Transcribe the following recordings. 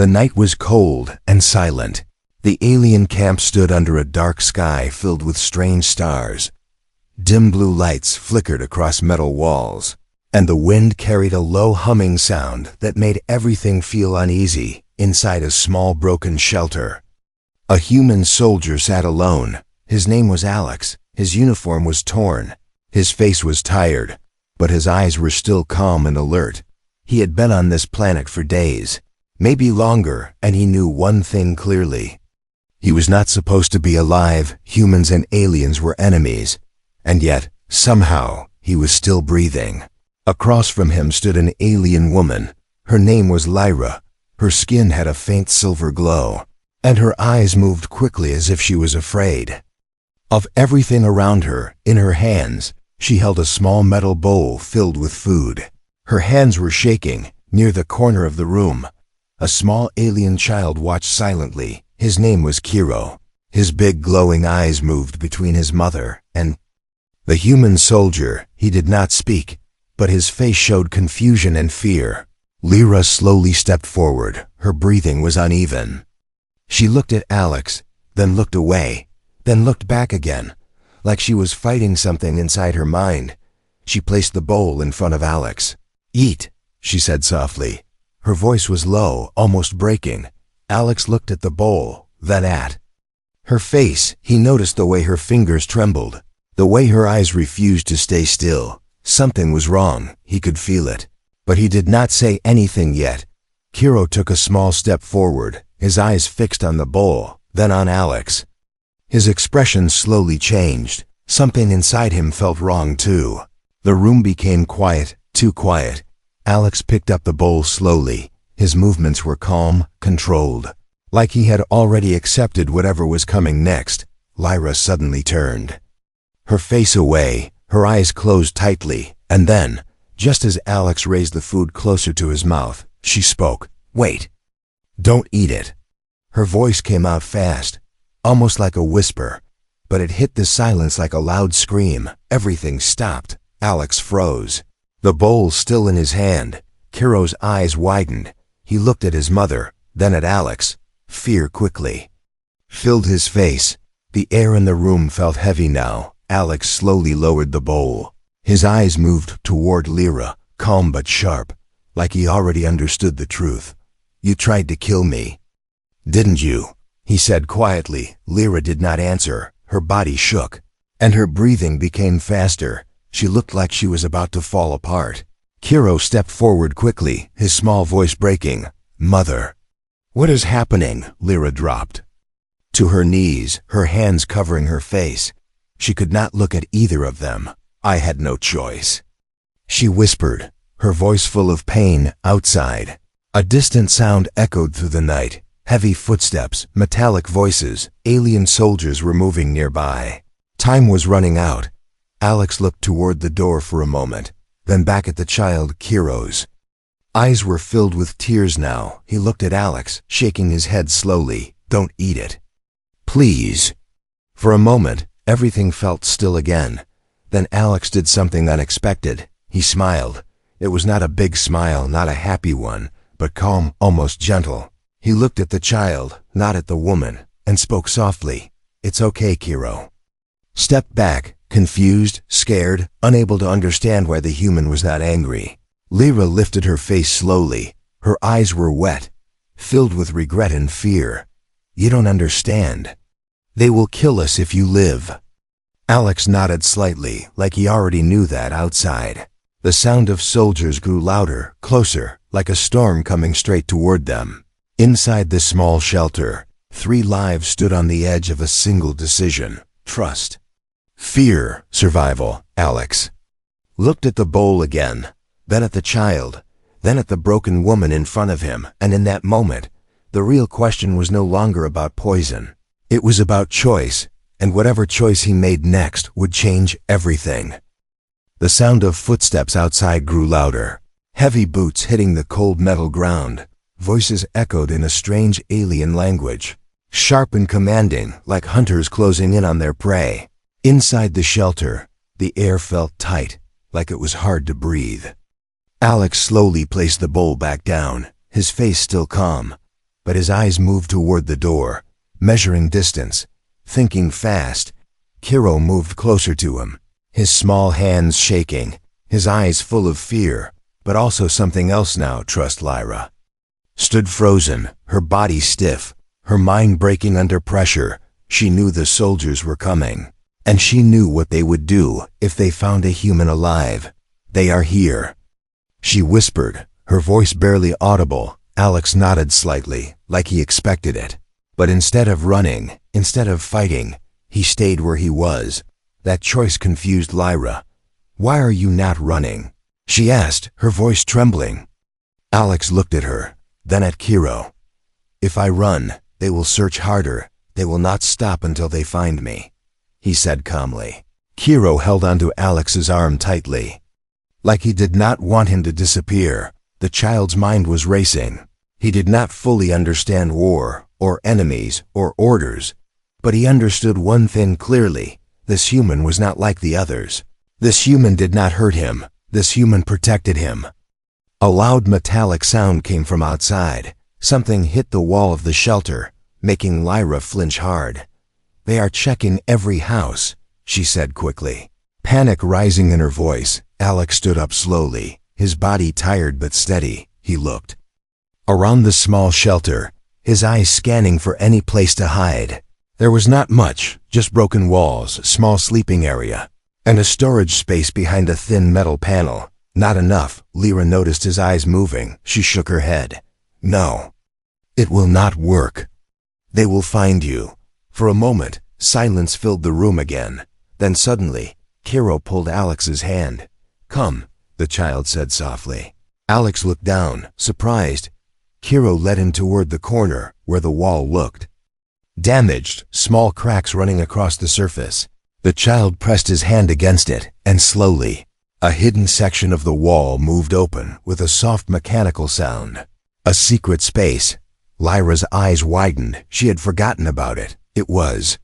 The night was cold and silent. The alien camp stood under a dark sky filled with strange stars. Dim blue lights flickered across metal walls, and the wind carried a low humming sound that made everything feel uneasy inside a small broken shelter. A human soldier sat alone. His name was Alex. His uniform was torn. His face was tired, but his eyes were still calm and alert. He had been on this planet for days, maybe longer, and he knew one thing clearly. He was not supposed to be alive. Humans and aliens were enemies, and yet, somehow, he was still breathing. Across from him stood an alien woman. Her name was Lyra. Her skin had a faint silver glow, and her eyes moved quickly as if she was afraid. Of everything around her, in her hands, she held a small metal bowl filled with food. Her hands were shaking. Near the corner of the room, a small alien child watched silently. His name was Kiro. His big glowing eyes moved between his mother and the human soldier. He did not speak, but his face showed confusion and fear. Lyra slowly stepped forward. Her breathing was uneven. She looked at Alex, then looked away, then looked back again, like she was fighting something inside her mind. She placed the bowl in front of Alex. "Eat," she said softly. Her voice was low, almost breaking. Alex looked at the bowl, then at her face. He noticed the way her fingers trembled, the way her eyes refused to stay still. Something was wrong. He could feel it. But he did not say anything yet. Kiro took a small step forward, his eyes fixed on the bowl, then on Alex. His expression slowly changed. Something inside him felt wrong too. The room became quiet, too quiet. Alex picked up the bowl slowly. His movements were calm, controlled, like he had already accepted whatever was coming next. Lyra suddenly turned her face away, her eyes closed tightly, and then, just as Alex raised the food closer to his mouth, she spoke. "Wait. Don't eat it." Her voice came out fast, almost like a whisper, but it hit the silence like a loud scream. Everything stopped. Alex froze, the bowl still in his hand. Kiro's eyes widened. He looked at his mother, then at Alex. Fear quickly filled his face. The air in the room felt heavy now. Alex slowly lowered the bowl. His eyes moved toward Lyra, calm but sharp, like he already understood the truth. "You tried to kill me, didn't you?" he said quietly. Lyra did not answer. Her body shook, and her breathing became faster. She looked like she was about to fall apart. Kiro stepped forward quickly, his small voice breaking. "Mother." "What is happening?" Lyra dropped to her knees, her hands covering her face. She could not look at either of them. "I had no choice," she whispered, her voice full of pain. Outside, a distant sound echoed through the night. Heavy footsteps, metallic voices, alien soldiers were moving nearby. Time was running out. Alex looked toward the door for a moment, then back at the child. Kiro's eyes were filled with tears now. He looked at Alex, shaking his head slowly. "Don't eat it, please." For a moment, everything felt still again. Then Alex did something unexpected. He smiled. It was not a big smile, not a happy one, but calm, almost gentle. He looked at the child, not at the woman, and spoke softly. "It's okay, Kiro." Stepped back, confused, scared, unable to understand why the human was not angry. Lyra lifted her face slowly. Her eyes were wet, filled with regret and fear. "You don't understand. They will kill us if you live." Alex nodded slightly, like he already knew that. Outside, the sound of soldiers grew louder, closer, like a storm coming straight toward them. Inside the small shelter, 3 lives stood on the edge of a single decision: trust, fear, survival. Alex looked at the bowl again, then at the child, then at the broken woman in front of him, and in that moment, the real question was no longer about poison. It was about choice, and whatever choice he made next would change everything. The sound of footsteps outside grew louder, heavy boots hitting the cold metal ground. Voices echoed in a strange alien language, sharp and commanding, like hunters closing in on their prey. Inside the shelter, the air felt tight, like it was hard to breathe. Alex slowly placed the bowl back down, his face still calm. but his eyes moved toward the door, measuring distance. Thinking fast, Kiro moved closer to him, his small hands shaking, his eyes full of fear, but also something else now. Trust. Lyra stood frozen, her body stiff, her mind breaking under pressure. She knew the soldiers were coming, and she knew what they would do if they found a human alive. "They are here," she whispered, her voice barely audible. Alex nodded slightly, like he expected it. But instead of running, instead of fighting, he stayed where he was. That choice confused Lyra. "Why are you not running?" she asked, her voice trembling. Alex looked at her, then at Kiro. "If I run, they will search harder. They will not stop until they find me," he said calmly. Kiro held onto Alex's arm tightly, like he did not want him to disappear. The child's mind was racing. He did not fully understand war, or enemies, or orders, but he understood one thing clearly. This human was not like the others. This human did not hurt him. This human protected him. A loud metallic sound came from outside. Something hit the wall of the shelter, making Lyra flinch hard. "They are checking every house," she said quickly. Panic rising in her voice, Alex stood up slowly, his body tired but steady. He looked around the small shelter, his eyes scanning for any place to hide. There was not much, just broken walls, a small sleeping area, and a storage space behind a thin metal panel. Not enough. Lyra noticed his eyes moving. She shook her head. "No. It will not work. They will find you." For a moment, silence filled the room again. Then suddenly, Kiro pulled Alex's hand. "Come," the child said softly. Alex looked down, surprised. Kiro led him toward the corner, where the wall looked damaged, small cracks running across the surface. The child pressed his hand against it, and slowly, a hidden section of the wall moved open with a soft mechanical sound. A secret space. Lyra's eyes widened. She had forgotten about it. It was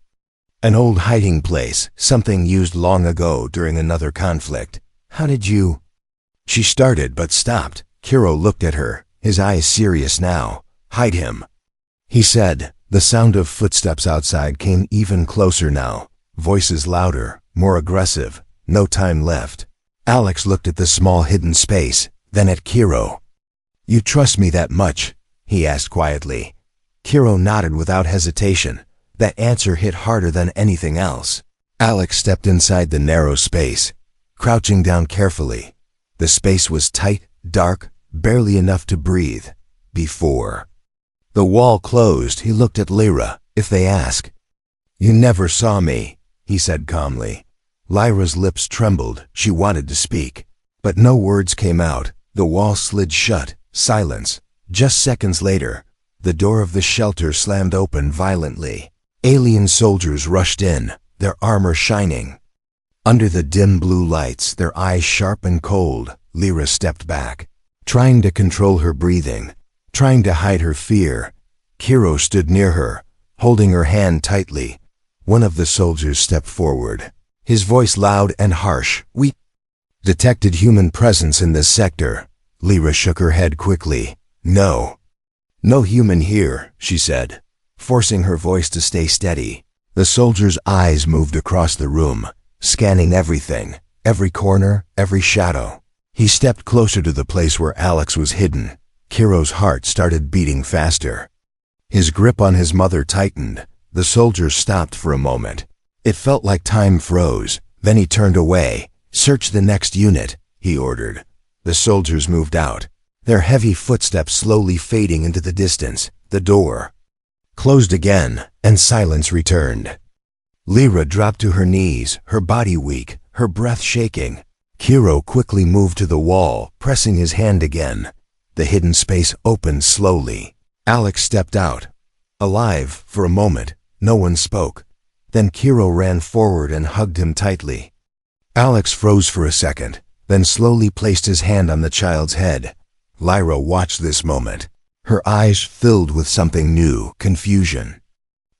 an old hiding place, something used long ago during another conflict. "How did you—" she started but stopped. Kiro looked at her, his eyes serious now. "Hide him," he said. The sound of footsteps outside came even closer now, voices louder, more aggressive. No time left. Alex looked at the small hidden space, then at Kiro. "You trust me that much?" he asked quietly. Kiro nodded without hesitation. That answer hit harder than anything else. Alex stepped inside the narrow space, crouching down carefully. The space was tight, dark, barely enough to breathe. Before the wall closed, he looked at Lyra. "If they ask—" "You never saw me," he said calmly. Lyra's lips trembled. She wanted to speak, but no words came out. The wall slid shut. Silence. Just seconds later, the door of the shelter slammed open violently. Alien soldiers rushed in, their armor shining. Under the dim blue lights, their eyes sharp and cold, Lyra stepped back, trying to control her breathing, trying to hide her fear. Kiro stood near her, holding her hand tightly. One of the soldiers stepped forward, his voice loud and harsh. "We detected human presence in this sector." Lyra shook her head quickly. "No. No human here," she said, forcing her voice to stay steady. The soldier's eyes moved across the room, scanning everything, every corner, every shadow. He stepped closer to the place where Alex was hidden. Kiro's heart started beating faster. His grip on his mother tightened. The soldier stopped for a moment. It felt like time froze. Then he turned away. "Search the next unit," he ordered. The soldiers moved out, their heavy footsteps slowly fading into the distance. The door closed again, and silence returned. Lyra dropped to her knees, her body weak, her breath shaking. Kiro quickly moved to the wall, pressing his hand again. The hidden space opened slowly. Alex stepped out. Alive, for a moment, no one spoke. Then Kiro ran forward and hugged him tightly. Alex froze for a second, then slowly placed his hand on the child's head. Lyra watched this moment. Her eyes filled with something new, confusion,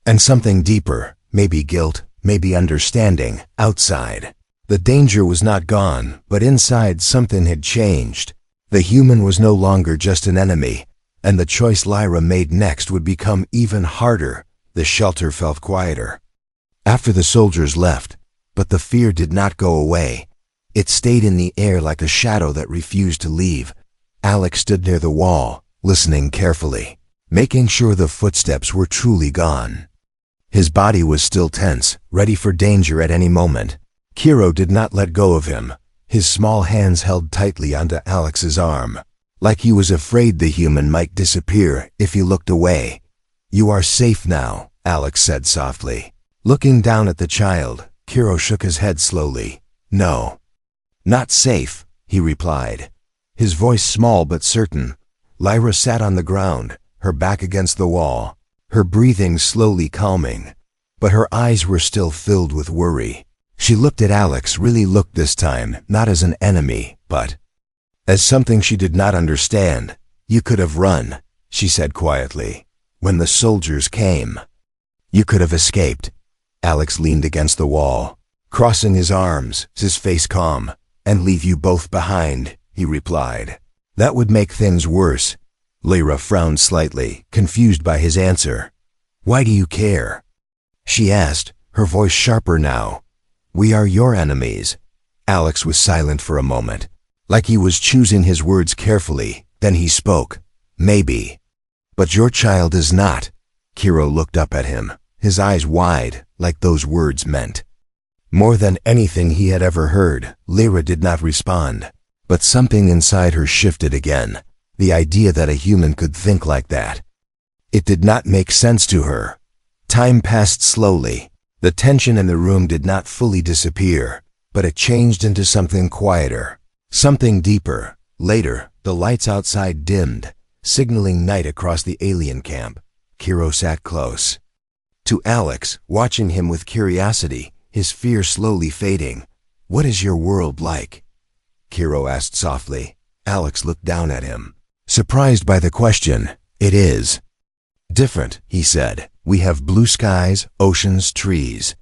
and something deeper, maybe guilt, maybe understanding. Outside, the danger was not gone, but inside something had changed. The human was no longer just an enemy and the choice Lyra made next would become even harder. The shelter felt quieter after the soldiers left, but the fear did not go away. It stayed in the air like a shadow that refused to leave. Alex stood near the wall, listening carefully, making sure the footsteps were truly gone. His body was still tense, ready for danger at any moment. Kiro did not let go of him. His small hands held tightly onto Alex's arm, like he was afraid the human might disappear if he looked away. "You are safe now," Alex said softly. Looking down at the child, Kiro shook his head slowly. "No, not safe," he replied, his voice small but certain. Lyra sat on the ground, her back against the wall, her breathing slowly calming, but her eyes were still filled with worry. She looked at Alex, really looked this time, not as an enemy, but as something she did not understand. "You could have run," she said quietly, "when the soldiers came. You could have escaped." Alex leaned against the wall, crossing his arms, his face calm. "And leave you both behind," he replied. "That would make things worse." Lyra frowned slightly, confused by his answer. "Why do you care?" she asked, her voice sharper now. "We are your enemies." Alex was silent for a moment, like he was choosing his words carefully. Then he spoke. "Maybe. But your child is not." Kiro looked up at him, his eyes wide, like those words meant more than anything he had ever heard. Lyra did not respond, but something inside her shifted again. The idea that a human could think like that. It did not make sense to her. Time passed slowly. The tension in the room did not fully disappear, but it changed into something quieter, something deeper. Later, the lights outside dimmed, signaling night across the alien camp. Kiro sat close to Alex, watching him with curiosity, his fear slowly fading. "What is your world like?" Kiro asked softly. Alex looked down at him, surprised by the question. "It is different," he said. "We have blue skies, oceans, trees.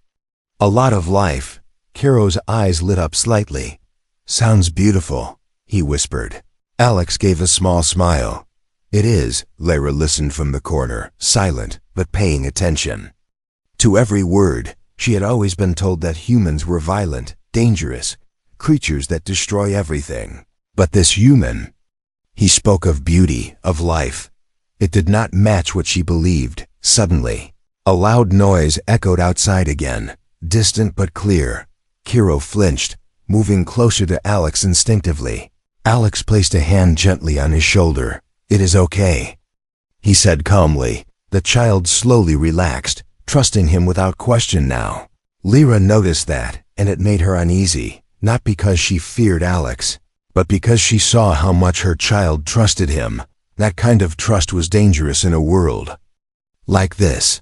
A lot of life." Kiro's eyes lit up slightly. "Sounds beautiful," he whispered. Alex gave a small smile. "It is." Lyra listened from the corner, silent, but paying attention to every word. She had always been told that humans were violent, dangerous, creatures that destroy everything. But this human, he spoke of beauty, of life. It did not match what she believed. Suddenly, a loud noise echoed outside again, distant but clear. Kiro flinched, moving closer to Alex instinctively. Alex placed a hand gently on his shoulder. "It is okay," he said calmly. The child slowly relaxed, trusting him without question now. Lyra noticed that, and it made her uneasy, not because she feared Alex, but because she saw how much her child trusted him. That kind of trust was dangerous in a world like this.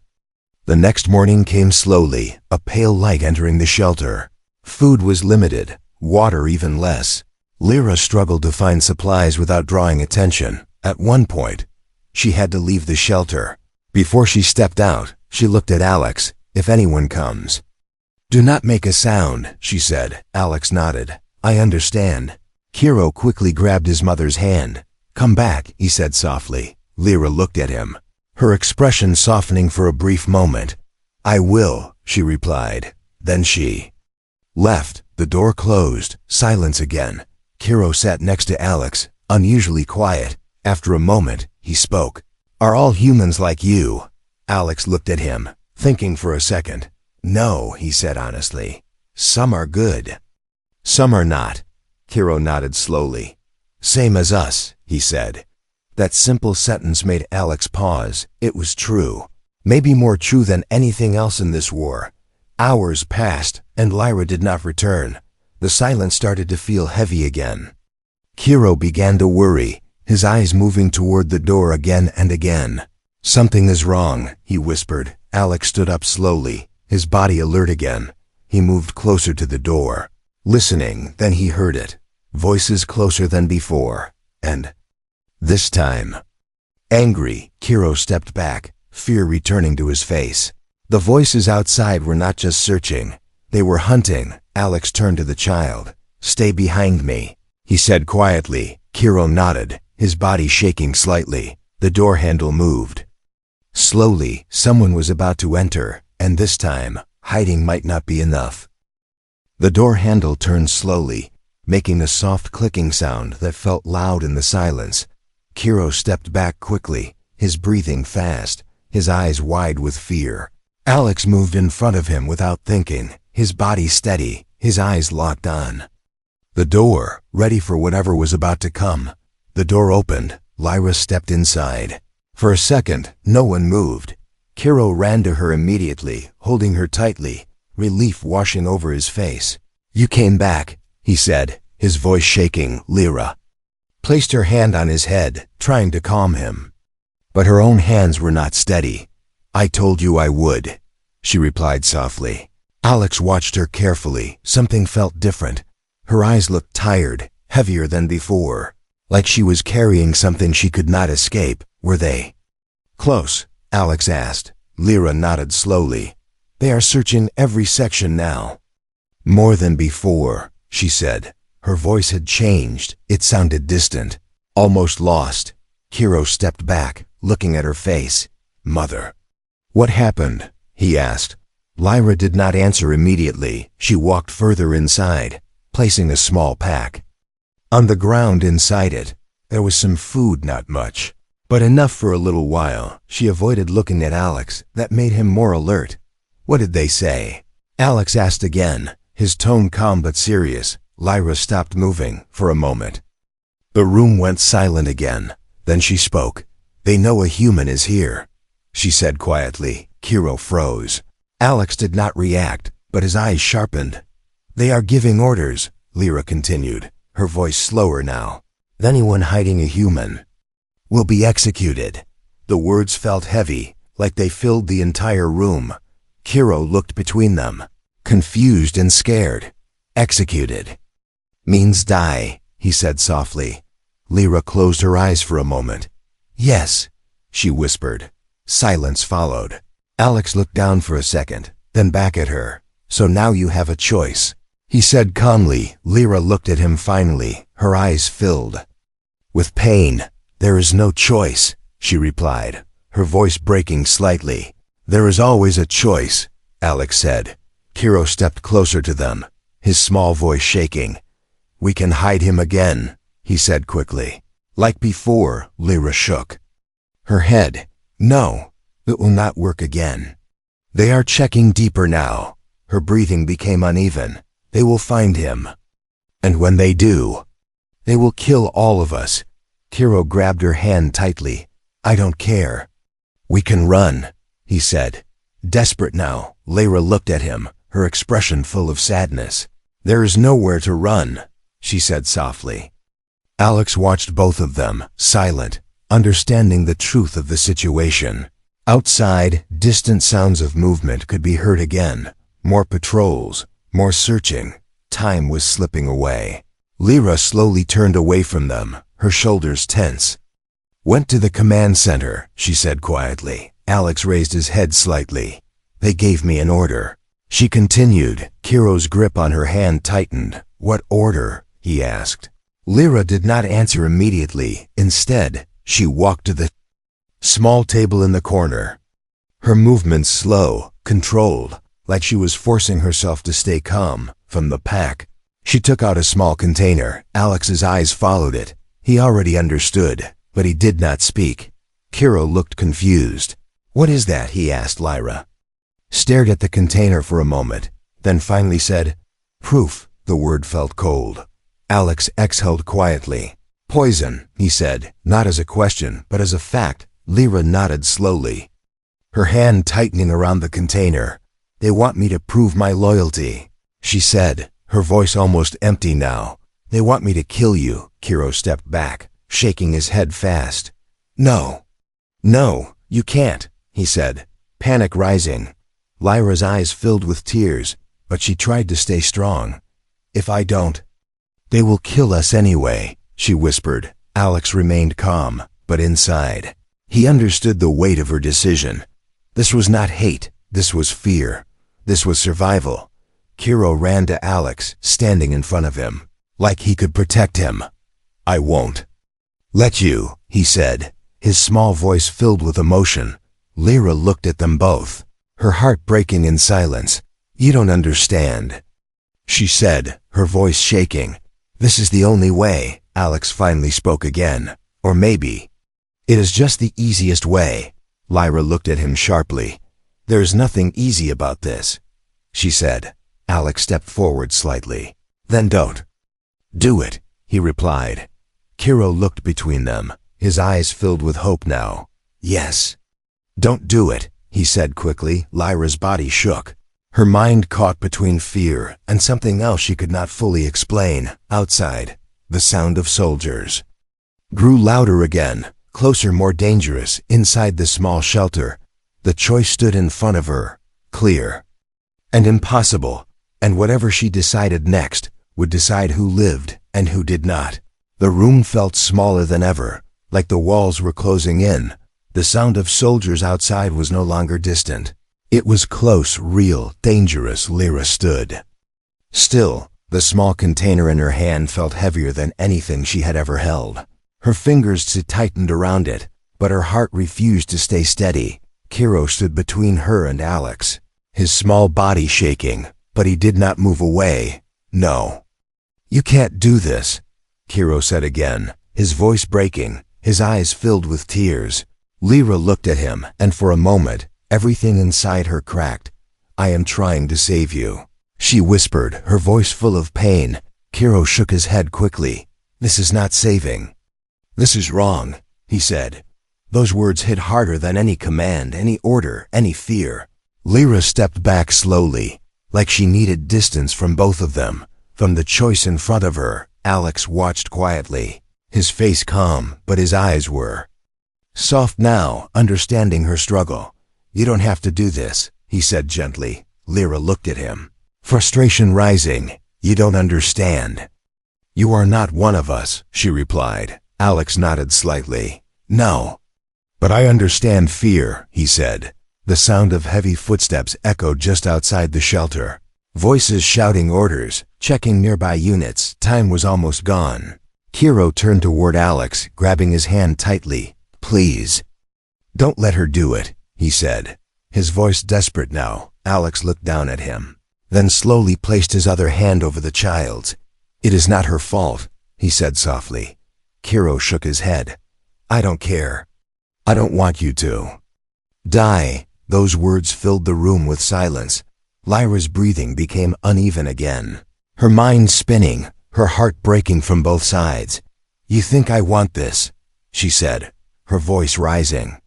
The next morning came slowly, a pale light entering the shelter. Food was limited, water even less. Lyra struggled to find supplies without drawing attention. At one point, she had to leave the shelter. Before she stepped out, she looked at Alex. "If anyone comes, do not make a sound," she said. Alex nodded. "I understand." Kiro quickly grabbed his mother's hand. "Come back," he said softly. Lyra looked at him, her expression softening for a brief moment. "I will," she replied. Then she left. The door closed. Silence again. Kiro sat next to Alex, unusually quiet. After a moment, he spoke. "Are all humans like you?" Alex looked at him, thinking for a second. "No," he said honestly. "Some are good. Some are not." Kiro nodded slowly. "Same as us," he said. That simple sentence made Alex pause. It was true. Maybe more true than anything else in this war. Hours passed, and Lyra did not return. The silence started to feel heavy again. Kiro began to worry, his eyes moving toward the door again and again. "Something is wrong," he whispered. Alex stood up slowly, his body alert again. He moved closer to the door, listening. Then he heard it. Voices closer than before. And this time, angry. Kiro stepped back, fear returning to his face. The voices outside were not just searching, they were hunting. Alex turned to the child. "Stay behind me," he said quietly. Kiro nodded, his body shaking slightly. The door handle moved. Slowly, someone was about to enter, and this time, hiding might not be enough. The door handle turned slowly, making a soft clicking sound that felt loud in the silence. Kiro stepped back quickly, his breathing fast, his eyes wide with fear. Alex moved in front of him without thinking, his body steady, his eyes locked on. The door, ready for whatever was about to come. The door opened. Lyra stepped inside. For a second, no one moved. Kiro ran to her immediately, holding her tightly, relief washing over his face. "You came back," he said, his voice shaking. Lyra placed her hand on his head, trying to calm him. But her own hands were not steady. "I told you I would," she replied softly. Alex watched her carefully. Something felt different. Her eyes looked tired, heavier than before, like she was carrying something she could not escape. "Were they close?" Alex asked. Lyra nodded slowly. "They are searching every section now." "More than before," she said. Her voice had changed. It sounded distant, almost lost. Kiro stepped back, looking at her face. "Mother." "What happened?" he asked. Lyra did not answer immediately. She walked further inside, placing a small pack. On the ground inside it, there was some food, not much, but enough for a little while. She avoided looking at Alex. That made him more alert. "What did they say?" Alex asked again, his tone calm but serious. Lyra stopped moving for a moment. The room went silent again. Then she spoke. "They know a human is here," she said quietly. Kiro froze. Alex did not react, but his eyes sharpened. "They are giving orders," Lyra continued, her voice slower now. "Anyone hiding a human will be executed." The words felt heavy, like they filled the entire room. Kiro looked between them, confused and scared. "Executed means die," he said softly. Lyra closed her eyes for a moment. "Yes," she whispered. Silence followed. Alex looked down for a second, then back at her. "So now you have a choice," he said calmly. Lyra looked at him finally, her eyes filled with pain. "There is no choice," she replied, her voice breaking slightly. "There is always a choice," Alex said. Kiro stepped closer to them, his small voice shaking. "We can hide him again," he said quickly. Like before, Lyra shook her head. "No, it will not work again. They are checking deeper now." Her breathing became uneven. "They will find him. And when they do, they will kill all of us." Kiro grabbed her hand tightly. "I don't care. We can run," he said. Desperate now, Lyra looked at him, her expression full of sadness. "There is nowhere to run," she said softly. Alex watched both of them, silent, understanding the truth of the situation. Outside, distant sounds of movement could be heard again. More patrols, more searching. Time was slipping away. Lyra slowly turned away from them, her shoulders tense. "Went to the command center," she said quietly. Alex raised his head slightly. "They gave me an order," she continued. Kiro's grip on her hand tightened. "What order?" he asked. Lyra did not answer immediately. Instead, she walked to the small table in the corner. Her movements slow, controlled, like she was forcing herself to stay calm. From the pack, she took out a small container. Alex's eyes followed it. He already understood, but he did not speak. Kiro looked confused. "What is that?" he asked Lyra. Stared at the container for a moment, then finally said, "Proof." The word felt cold. Alex exhaled quietly. "Poison," he said, not as a question, but as a fact. Lyra nodded slowly, her hand tightening around the container. "They want me to prove my loyalty," she said, her voice almost empty now. "They want me to kill you." Kiro stepped back, shaking his head fast. "No. No, you can't," he said, panic rising. Lyra's eyes filled with tears, but she tried to stay strong. "If I don't, they will kill us anyway," she whispered. Alex remained calm, but inside, he understood the weight of her decision. This was not hate, this was fear, this was survival. Kiro ran to Alex, standing in front of him, like he could protect him. "I won't let you," he said, his small voice filled with emotion. Lyra looked at them both, her heart breaking in silence. "You don't understand," she said, her voice shaking. "This is the only way," Alex finally spoke again. "Or maybe it is just the easiest way." Lyra looked at him sharply. "There's nothing easy about this," she said. Alex stepped forward slightly. "Then don't do it," he replied. Kiro looked between them, his eyes filled with hope now. "Yes. Don't do it," he said quickly. Lyra's body shook. Her mind caught between fear and something else she could not fully explain. Outside, the sound of soldiers grew louder again, closer, more dangerous. Inside the small shelter, the choice stood in front of her, clear and impossible, and whatever she decided next would decide who lived and who did not. The room felt smaller than ever, like the walls were closing in. The sound of soldiers outside was no longer distant. It was close, real, dangerous. Lyra stood still. The small container in her hand felt heavier than anything she had ever held. Her fingers tightened around it, but her heart refused to stay steady. Kiro stood between her and Alex, his small body shaking, but he did not move away. "No. You can't do this," Kiro said again, his voice breaking, his eyes filled with tears. Lyra looked at him, and for a moment, everything inside her cracked. "I am trying to save you," she whispered, her voice full of pain. Kiro shook his head quickly. "This is not saving. This is wrong," he said. Those words hit harder than any command, any order, any fear. Lyra stepped back slowly, like she needed distance from both of them, from the choice in front of her. Alex watched quietly, his face calm, but his eyes were soft now, understanding her struggle. "You don't have to do this," he said gently. Lyra looked at him, frustration rising. "You don't understand. You are not one of us," she replied. Alex nodded slightly. "No. But I understand fear," he said. The sound of heavy footsteps echoed just outside the shelter. Voices shouting orders, checking nearby units. Time was almost gone. Kiro turned toward Alex, grabbing his hand tightly. "Please, don't let her do it," he said, his voice desperate now. Alex looked down at him, then slowly placed his other hand over the child's. "It is not her fault," he said softly. Kiro shook his head. "I don't care. I don't want you to die." Those words filled the room with silence. Lyra's breathing became uneven again, her mind spinning, her heart breaking from both sides. "You think I want this?" she said, her voice rising.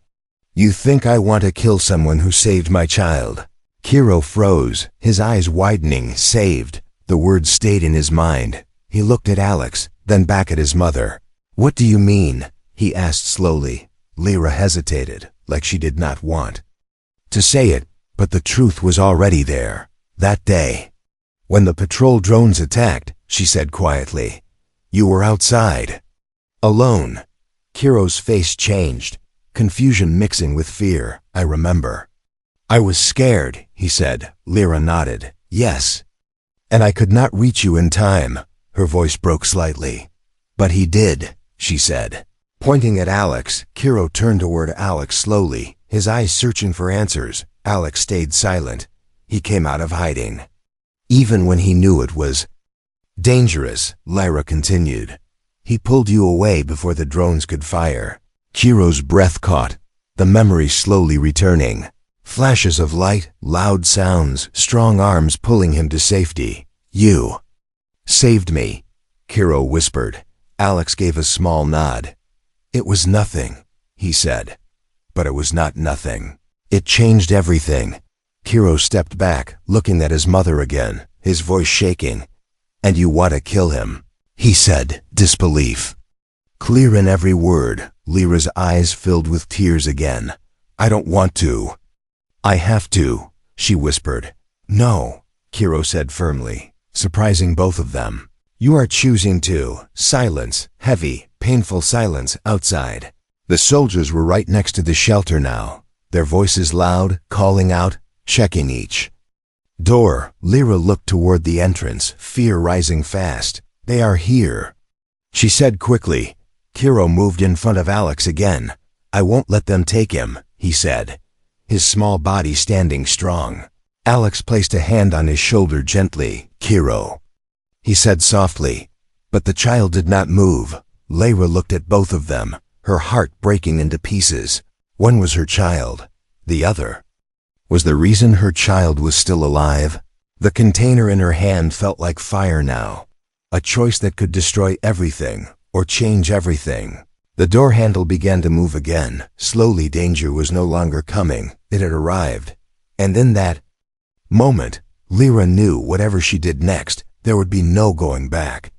"You think I want to kill someone who saved my child?" Kiro froze, his eyes widening. "Saved." The words stayed in his mind. He looked at Alex, then back at his mother. "What do you mean?" he asked slowly. Lyra hesitated, like she did not want to say it, but the truth was already there. "That day, when the patrol drones attacked," she said quietly, "you were outside, alone." Kiro's face changed, confusion mixing with fear. "I remember. I was scared," he said. Lyra nodded. "Yes. And I could not reach you in time." Her voice broke slightly. "But he did," she said. Pointing at Alex, Kiro turned toward Alex slowly, his eyes searching for answers. Alex stayed silent. He came out of hiding, even when he knew it was dangerous. Lyra continued. "He pulled you away before the drones could fire." Kiro's breath caught, the memory slowly returning. Flashes of light, loud sounds, strong arms pulling him to safety. "You saved me," Kiro whispered. Alex gave a small nod. "It was nothing," he said. But it was not nothing. It changed everything. Kiro stepped back, looking at his mother again, his voice shaking. "And you want to kill him?" he said, disbelief clear in every word. Lyra's eyes filled with tears again. "I don't want to. I have to," she whispered. "No," Kiro said firmly, surprising both of them. "You are choosing to." Silence, heavy, painful silence outside. The soldiers were right next to the shelter now, their voices loud, calling out, checking each door. Lyra looked toward the entrance, fear rising fast. "They are here," she said quickly. Kiro moved in front of Alex again. I won't let them take him, he said, his small body standing strong. Alex placed a hand on his shoulder gently. Kiro, he said softly, but the child did not move. Lyra looked at both of them, her heart breaking into pieces. One was her child. The other was the reason her child was still alive. The container in her hand felt like fire now, a choice that could destroy everything or change everything. The door handle began to move again. Slowly, danger was no longer coming. It had arrived. And in that moment, Lyra knew whatever she did next, there would be no going back.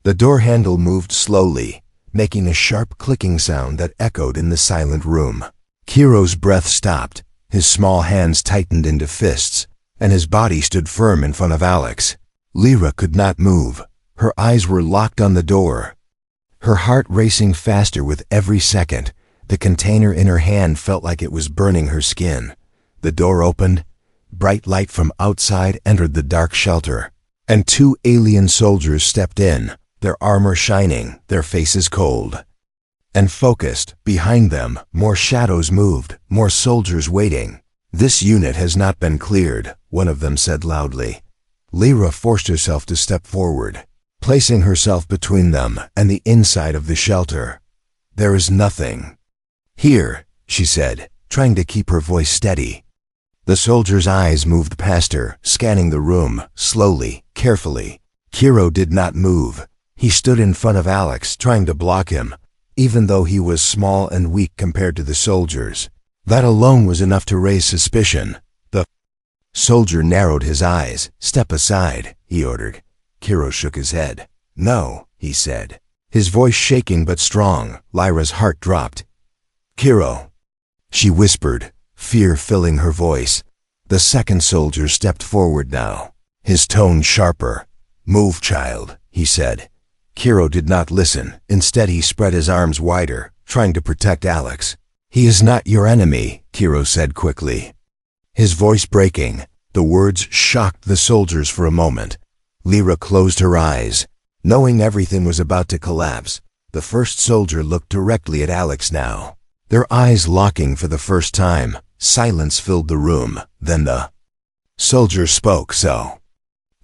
The door handle moved slowly, making a sharp clicking sound that echoed in the silent room. Kiro's breath stopped, his small hands tightened into fists, and his body stood firm in front of Alex. Lyra could not move. Her eyes were locked on the door, her heart racing faster with every second. The container in her hand felt like it was burning her skin. The door opened. Bright light from outside entered the dark shelter, and two alien soldiers stepped in, their armor shining, their faces cold and focused. Behind them, more shadows moved, more soldiers waiting. This unit has not been cleared, one of them said loudly. Lyra forced herself to step forward, placing herself between them and the inside of the shelter. There is nothing here, she said, trying to keep her voice steady. The soldier's eyes moved past her, scanning the room, slowly, carefully. Kiro did not move. He stood in front of Alex, trying to block him, even though he was small and weak compared to the soldiers. That alone was enough to raise suspicion. The soldier narrowed his eyes. Step aside, he ordered. Kiro shook his head. No, he said, his voice shaking but strong. Lyra's heart dropped. Kiro, she whispered, fear filling her voice. The second soldier stepped forward now, his tone sharper. Move, child, he said. Kiro did not listen. Instead, he spread his arms wider, trying to protect Alex. He is not your enemy, Kiro said quickly, his voice breaking. The words shocked the soldiers for a moment. Lyra closed her eyes, knowing everything was about to collapse. The first soldier looked directly at Alex now, their eyes locking for the first time. Silence filled the room. Then the soldier spoke. So,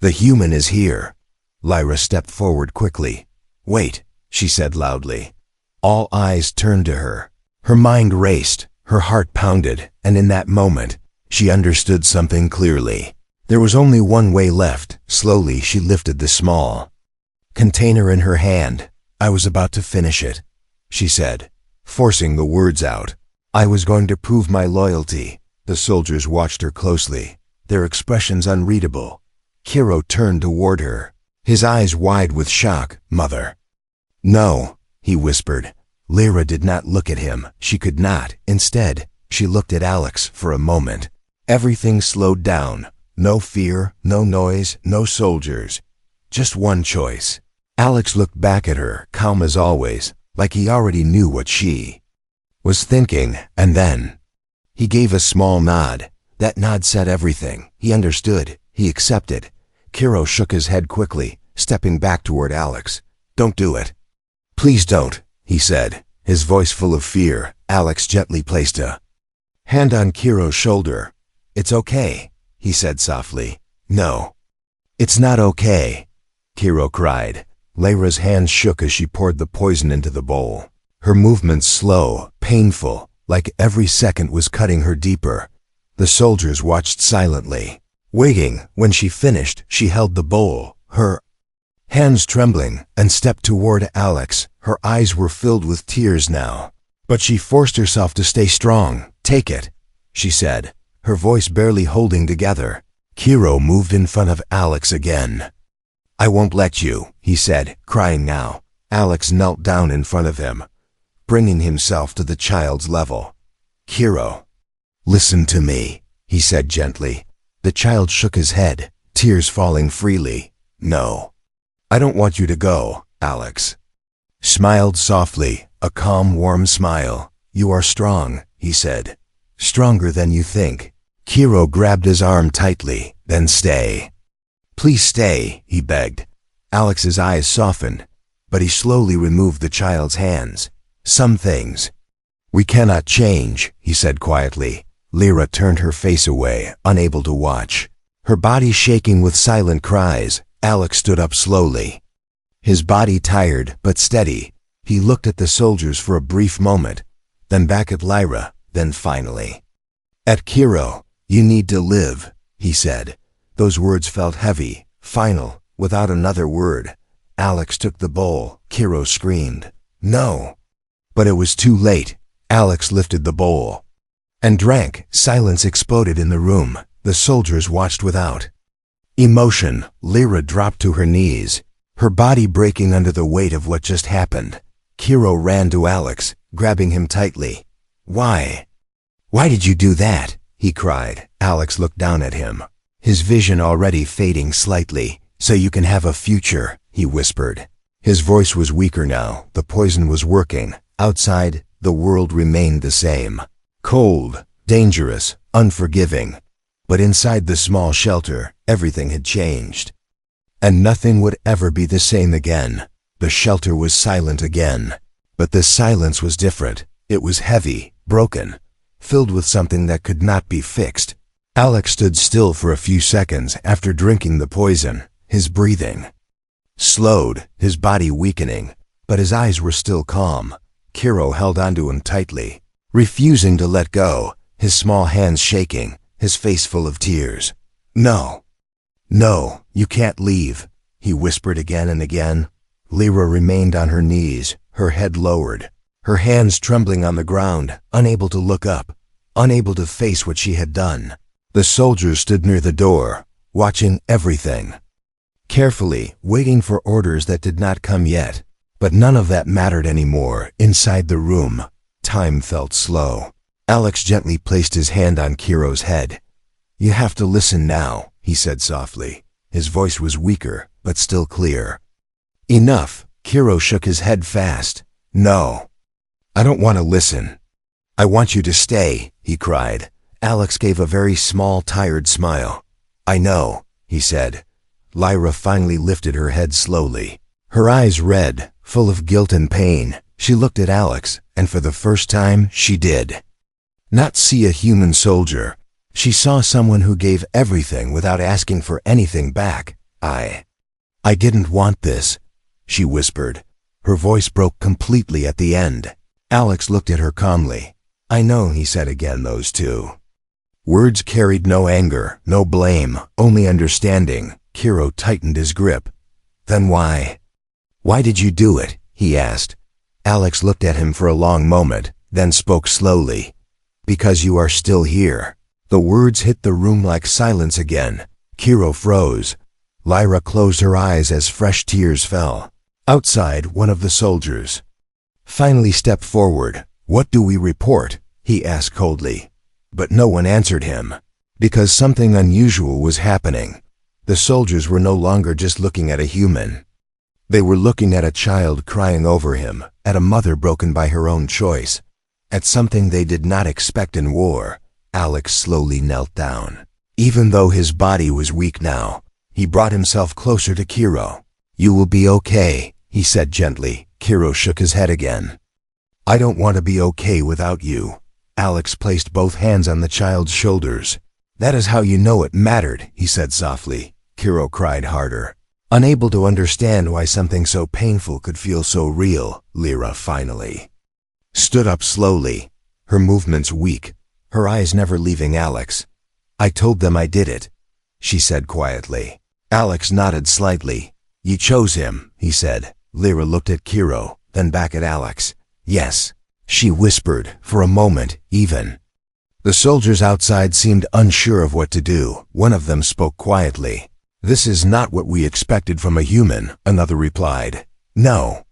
the human is here. Lyra stepped forward quickly. Wait, she said loudly. All eyes turned to her. Her mind raced, her heart pounded, and in that moment, she understood something clearly. There was only one way left. Slowly, she lifted the small container in her hand. I was about to finish it, she said, forcing the words out. I was going to prove my loyalty. The soldiers watched her closely, their expressions unreadable. Kiro turned toward her, his eyes wide with shock. Mother. No, he whispered. Lyra did not look at him. She could not. Instead, she looked at Alex for a moment. Everything slowed down. No fear, no noise, no soldiers. Just one choice. Alex looked back at her, calm as always, like he already knew what she was thinking, and then he gave a small nod. That nod said everything. He understood. He accepted. Kiro shook his head quickly, stepping back toward Alex. Don't do it. Please don't, he said, his voice full of fear. Alex gently placed a hand on Kiro's shoulder. It's okay, he said softly. No, it's not okay, Kiro cried. Lyra's hands shook as she poured the poison into the bowl. Her movements slow, painful, like every second was cutting her deeper. The soldiers watched silently, waiting. When she finished, she held the bowl, her hands trembling, and stepped toward Alex. Her eyes were filled with tears now, but she forced herself to stay strong. Take it, she said, her voice barely holding together. Kiro moved in front of Alex again. I won't let you, he said, crying now. Alex knelt down in front of him, bringing himself to the child's level. Kiro, listen to me, he said gently. The child shook his head, tears falling freely. No, I don't want you to go, Alex smiled softly, a calm, warm smile. You are strong, he said. Stronger than you think. Kiro grabbed his arm tightly. Then stay. Please stay, he begged. Alex's eyes softened, but he slowly removed the child's hands. Some things "We cannot change," he said quietly. Lyra turned her face away, unable to watch. Her body shaking with silent cries, Alex stood up slowly. His body tired but steady. He looked at the soldiers for a brief moment, then back at Lyra, then finally. "At Kiro, you need to live," he said. Those words felt heavy, final, without another word. Alex took the bowl. Kiro screamed, "No!" But it was too late. Alex lifted the bowl and drank. Silence exploded in the room. The soldiers watched without emotion. Lyra dropped to her knees, her body breaking under the weight of what just happened. Kiro ran to Alex, grabbing him tightly. "Why? Why did you do that?" he cried. Alex looked down at him, his vision already fading slightly. "So you can have a future," he whispered. His voice was weaker now. The poison was working. Outside, the world remained the same. Cold, dangerous, unforgiving. But inside the small shelter, everything had changed. And nothing would ever be the same again. The shelter was silent again. But the silence was different. It was heavy, broken, filled with something that could not be fixed. Alex stood still for a few seconds after drinking the poison, his breathing slowed, his body weakening, but his eyes were still calm. Kiro held onto him tightly, refusing to let go, his small hands shaking, his face full of tears. "No, no, you can't leave," he whispered again and again. Lyra remained on her knees, her head lowered, her hands trembling on the ground, unable to look up, unable to face what she had done. The soldiers stood near the door, watching everything carefully, waiting for orders that did not come yet. But none of that mattered anymore. Inside the room, time felt slow. Alex gently placed his hand on Kiro's head. "You have to listen now," he said softly. His voice was weaker, but still clear. "Enough." Kiro shook his head fast. "No, I don't want to listen. I want you to stay," he cried. Alex gave a very small, tired smile. "I know," he said. Lyra finally lifted her head slowly. Her eyes red, full of guilt and pain. She looked at Alex, and for the first time, she did not see a human soldier. She saw someone who gave everything without asking for anything back. I didn't want this," she whispered. Her voice broke completely at the end. Alex looked at her calmly. "I know," he said again, those two words carried no anger, no blame, only understanding. Kiro tightened his grip. "Then why did you do it?" he asked. Alex looked at him for a long moment, then spoke slowly. "Because you are still here." The words hit the room like silence again. Kiro froze. Lyra closed her eyes as fresh tears fell. Outside, one of the soldiers finally stepped forward. "What do we report?" he asked coldly. But no one answered him, because something unusual was happening. The soldiers were no longer just looking at a human. They were looking at a child crying over him, at a mother broken by her own choice, at something they did not expect in war. Alex slowly knelt down. Even though his body was weak now, he brought himself closer to Kiro. "You will be okay," he said gently. Kiro shook his head again. "I don't want to be okay without you." Alex placed both hands on the child's shoulders. "That is how you know it mattered," he said softly. Kiro cried harder, unable to understand why something so painful could feel so real. Lyra finally stood up slowly, her movements weak, her eyes never leaving Alex. "I told them I did it," she said quietly. Alex nodded slightly. "You chose him," he said. Lyra looked at Kiro, then back at Alex. "Yes," she whispered, for a moment, even. The soldiers outside seemed unsure of what to do. One of them spoke quietly. "This is not what we expected from a human," another replied. "No,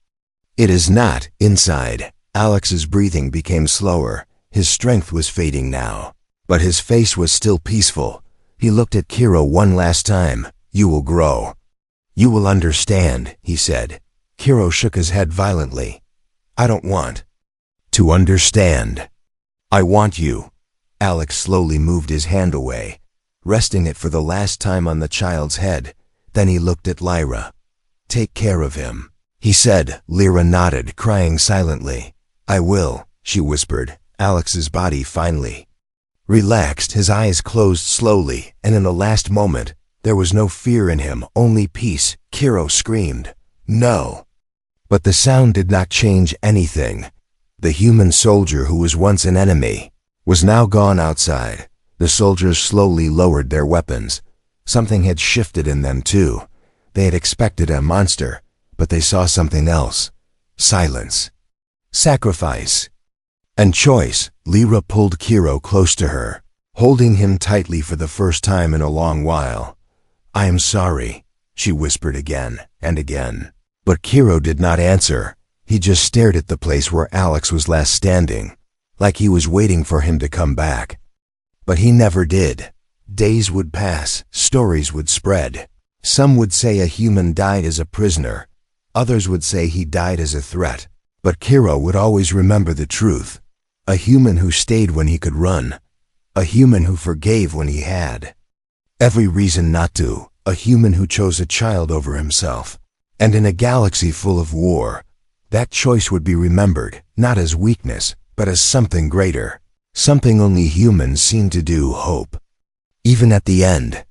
it is not." Inside, Alex's breathing became slower. His strength was fading now, but his face was still peaceful. He looked at Kiro one last time. "You will grow. You will understand," he said. Kiro shook his head violently. "I don't want to understand. I want you." Alex slowly moved his hand away, resting it for the last time on the child's head. Then he looked at Lyra. "Take care of him," he said. Lyra nodded, crying silently. "I will," she whispered. Alex's body finally relaxed, his eyes closed slowly, and in the last moment, there was no fear in him, only peace. Kiro screamed, "No!" But the sound did not change anything. The human soldier who was once an enemy was now gone outside. The soldiers slowly lowered their weapons. Something had shifted in them too. They had expected a monster, but they saw something else. Silence. Sacrifice. And choice. Lyra pulled Kiro close to her, holding him tightly for the first time in a long while. "I am sorry," she whispered again and again. But Kiro did not answer. He just stared at the place where Alex was last standing, like he was waiting for him to come back. But he never did. Days would pass, stories would spread. Some would say a human died as a prisoner. Others would say he died as a threat. But Kiro would always remember the truth. A human who stayed when he could run. A human who forgave when he had every reason not to. A human who chose a child over himself. And in a galaxy full of war, that choice would be remembered, not as weakness, but as something greater. Something only humans seem to do. Hope. Even at the end,